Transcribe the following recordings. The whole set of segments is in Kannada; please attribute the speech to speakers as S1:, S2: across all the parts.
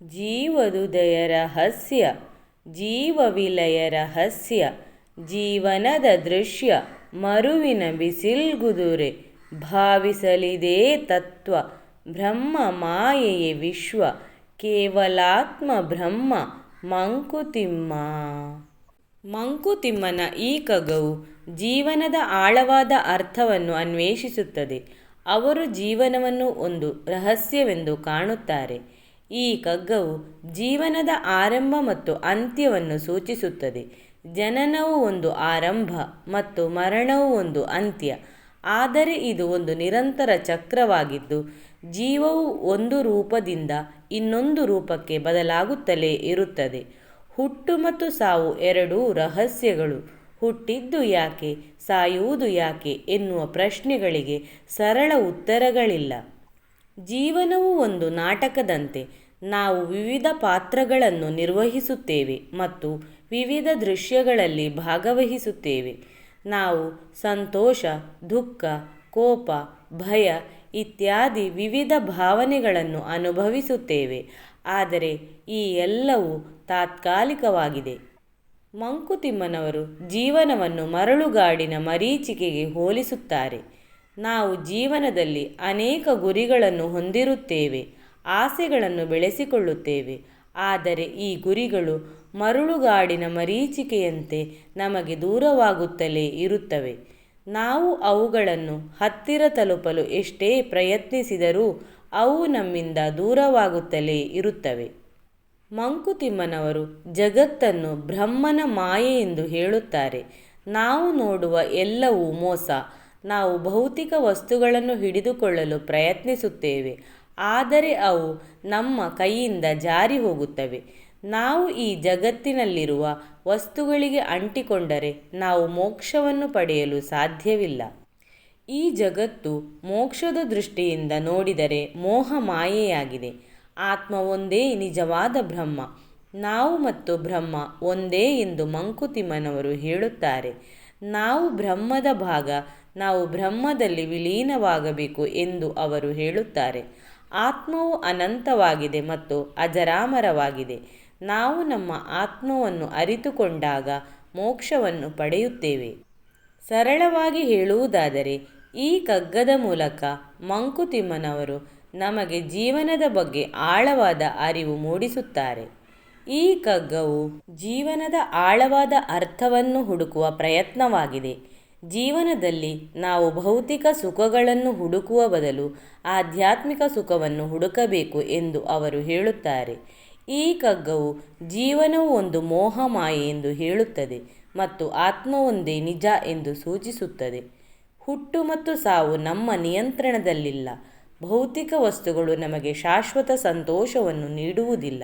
S1: ಜೀವದುದಯ ರಹಸ್ಯ ಜೀವವಿಲಯ ರಹಸ್ಯ ಜೀವನದ ದೃಶ್ಯ ಮರುವಿನ ಬಿಸಿಲ್ಗುದುರೆ ಭಾವಿಸಲಿದೇ ತತ್ವ ಬ್ರಹ್ಮ ಮಾಯೆಯೇ ವಿಶ್ವ ಕೇವಲಾತ್ಮ ಬ್ರಹ್ಮ ಮಂಕುತಿಮ್ಮ. ಮಂಕುತಿಮ್ಮನ ಈ ಕಗ್ಗವು ಜೀವನದ ಆಳವಾದ ಅರ್ಥವನ್ನು ಅನ್ವೇಷಿಸುತ್ತದೆ. ಅವರು ಜೀವನವನ್ನು ಒಂದು ರಹಸ್ಯವೆಂದು ಕಾಣುತ್ತಾರೆ. ಈ ಕಗ್ಗವು ಜೀವನದ ಆರಂಭ ಮತ್ತು ಅಂತ್ಯವನ್ನು ಸೂಚಿಸುತ್ತದೆ. ಜನನವು ಒಂದು ಆರಂಭ ಮತ್ತು ಮರಣವು ಒಂದು ಅಂತ್ಯ, ಆದರೆ ಇದು ಒಂದು ನಿರಂತರ ಚಕ್ರವಾಗಿದ್ದು ಜೀವವು ಒಂದು ರೂಪದಿಂದ ಇನ್ನೊಂದು ರೂಪಕ್ಕೆ ಬದಲಾಗುತ್ತಲೇ ಇರುತ್ತದೆ. ಹುಟ್ಟು ಮತ್ತು ಸಾವು ಎರಡೂ ರಹಸ್ಯಗಳು. ಹುಟ್ಟಿದ್ದು ಯಾಕೆ, ಸಾಯುವುದು ಯಾಕೆ ಎನ್ನುವ ಪ್ರಶ್ನೆಗಳಿಗೆ ಸರಳ ಉತ್ತರಗಳಿಲ್ಲ. ಜೀವನವು ಒಂದು ನಾಟಕದಂತೆ. ನಾವು ವಿವಿಧ ಪಾತ್ರಗಳನ್ನು ನಿರ್ವಹಿಸುತ್ತೇವೆ ಮತ್ತು ವಿವಿಧ ದೃಶ್ಯಗಳಲ್ಲಿ ಭಾಗವಹಿಸುತ್ತೇವೆ. ನಾವು ಸಂತೋಷ, ದುಃಖ, ಕೋಪ, ಭಯ ಇತ್ಯಾದಿ ವಿವಿಧ ಭಾವನೆಗಳನ್ನು ಅನುಭವಿಸುತ್ತೇವೆ. ಆದರೆ ಈ ಎಲ್ಲವೂ ತಾತ್ಕಾಲಿಕವಾಗಿದೆ. ಮಂಕುತಿಮ್ಮನವರು ಜೀವನವನ್ನು ಮರಳುಗಾಡಿನ ಮರೀಚಿಕೆಗೆ ಹೋಲಿಸುತ್ತಾರೆ. ನಾವು ಜೀವನದಲ್ಲಿ ಅನೇಕ ಗುರಿಗಳನ್ನು ಹೊಂದಿರುತ್ತೇವೆ, ಆಸೆಗಳನ್ನು ಬೆಳೆಸಿಕೊಳ್ಳುತ್ತೇವೆ. ಆದರೆ ಈ ಗುರಿಗಳು ಮರಳುಗಾಡಿನ ಮರೀಚಿಕೆಯಂತೆ ನಮಗೆ ದೂರವಾಗುತ್ತಲೇ ಇರುತ್ತವೆ. ನಾವು ಅವುಗಳನ್ನು ಹತ್ತಿರ ತಲುಪಲು ಎಷ್ಟೇ ಪ್ರಯತ್ನಿಸಿದರೂ ಅವು ನಮ್ಮಿಂದ ದೂರವಾಗುತ್ತಲೇ ಇರುತ್ತವೆ. ಮಂಕುತಿಮ್ಮನವರು ಜಗತ್ತನ್ನು ಬ್ರಹ್ಮನ ಮಾಯೆ ಎಂದು ಹೇಳುತ್ತಾರೆ. ನಾವು ನೋಡುವ ಎಲ್ಲವೂ ಮೋಸ. ನಾವು ಭೌತಿಕ ವಸ್ತುಗಳನ್ನು ಹಿಡಿದುಕೊಳ್ಳಲು ಪ್ರಯತ್ನಿಸುತ್ತೇವೆ, ಆದರೆ ಅವು ನಮ್ಮ ಕೈಯಿಂದ ಜಾರಿ ಹೋಗುತ್ತವೆ. ನಾವು ಈ ಜಗತ್ತಿನಲ್ಲಿರುವ ವಸ್ತುಗಳಿಗೆ ಅಂಟಿಕೊಂಡರೆ ನಾವು ಮೋಕ್ಷವನ್ನು ಪಡೆಯಲು ಸಾಧ್ಯವಿಲ್ಲ. ಈ ಜಗತ್ತು ಮೋಕ್ಷದ ದೃಷ್ಟಿಯಿಂದ ನೋಡಿದರೆ ಮೋಹ ಮಾಯೆಯಾಗಿದೆ. ಆತ್ಮ ಒಂದೇ ನಿಜವಾದ ಬ್ರಹ್ಮ. ನಾವು ಮತ್ತು ಬ್ರಹ್ಮ ಒಂದೇ ಎಂದು ಮಂಕುತಿಮ್ಮನವರು ಹೇಳುತ್ತಾರೆ. ನಾವು ಬ್ರಹ್ಮದ ಭಾಗ, ನಾವು ಬ್ರಹ್ಮದಲ್ಲಿ ವಿಲೀನವಾಗಬೇಕು ಎಂದು ಅವರು ಹೇಳುತ್ತಾರೆ. ಆತ್ಮವು ಅನಂತವಾಗಿದೆ ಮತ್ತು ಅಜರಾಮರವಾಗಿದೆ. ನಾವು ನಮ್ಮ ಆತ್ಮವನ್ನು ಅರಿತುಕೊಂಡಾಗ ಮೋಕ್ಷವನ್ನು ಪಡೆಯುತ್ತೇವೆ. ಸರಳವಾಗಿ ಹೇಳುವುದಾದರೆ ಈ ಕಗ್ಗದ ಮೂಲಕ ಮಂಕುತಿಮ್ಮನವರು ನಮಗೆ ಜೀವನದ ಬಗ್ಗೆ ಆಳವಾದ ಅರಿವು ಮೂಡಿಸುತ್ತಾರೆ. ಈ ಕಗ್ಗವು ಜೀವನದ ಆಳವಾದ ಅರ್ಥವನ್ನು ಹುಡುಕುವ ಪ್ರಯತ್ನವಾಗಿದೆ. ಜೀವನದಲ್ಲಿ ನಾವು ಭೌತಿಕ ಸುಖಗಳನ್ನು ಹುಡುಕುವ ಬದಲು ಆಧ್ಯಾತ್ಮಿಕ ಸುಖವನ್ನು ಹುಡುಕಬೇಕು ಎಂದು ಅವರು ಹೇಳುತ್ತಾರೆ. ಈ ಕಗ್ಗವು ಜೀವನವು ಒಂದು ಮೋಹ ಮಾಯೆ ಎಂದು ಹೇಳುತ್ತದೆ ಮತ್ತು ಆತ್ಮವೊಂದೇ ನಿಜ ಎಂದು ಸೂಚಿಸುತ್ತದೆ. ಹುಟ್ಟು ಮತ್ತು ಸಾವು ನಮ್ಮ ನಿಯಂತ್ರಣದಲ್ಲಿಲ್ಲ. ಭೌತಿಕ ವಸ್ತುಗಳು ನಮಗೆ ಶಾಶ್ವತ ಸಂತೋಷವನ್ನು ನೀಡುವುದಿಲ್ಲ.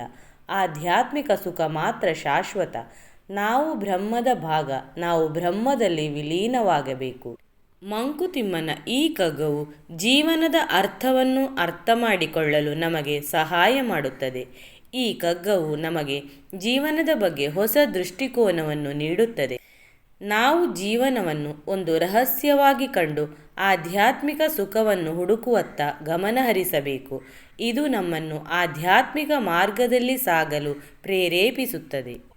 S1: ಆಧ್ಯಾತ್ಮಿಕ ಸುಖ ಮಾತ್ರ ಶಾಶ್ವತ. ನಾವು ಬ್ರಹ್ಮದ ಭಾಗ, ನಾವು ಬ್ರಹ್ಮದಲ್ಲಿ ವಿಲೀನವಾಗಬೇಕು. ಮಂಕುತಿಮ್ಮನ ಈ ಕಗ್ಗವು ಜೀವನದ ಅರ್ಥವನ್ನು ಅರ್ಥ ಮಾಡಿಕೊಳ್ಳಲು ನಮಗೆ ಸಹಾಯ ಮಾಡುತ್ತದೆ. ಈ ಕಗ್ಗವು ನಮಗೆ ಜೀವನದ ಬಗ್ಗೆ ಹೊಸ ದೃಷ್ಟಿಕೋನವನ್ನು ನೀಡುತ್ತದೆ. ನಾವು ಜೀವನವನ್ನು ಒಂದು ರಹಸ್ಯವಾಗಿ ಕಂಡು ಆಧ್ಯಾತ್ಮಿಕ ಸುಖವನ್ನು ಹುಡುಕುವತ್ತ ಗಮನ ಹರಿಸಬೇಕು. ಇದು ನಮ್ಮನ್ನು ಆಧ್ಯಾತ್ಮಿಕ ಮಾರ್ಗದಲ್ಲಿ ಸಾಗಲು ಪ್ರೇರೇಪಿಸುತ್ತದೆ.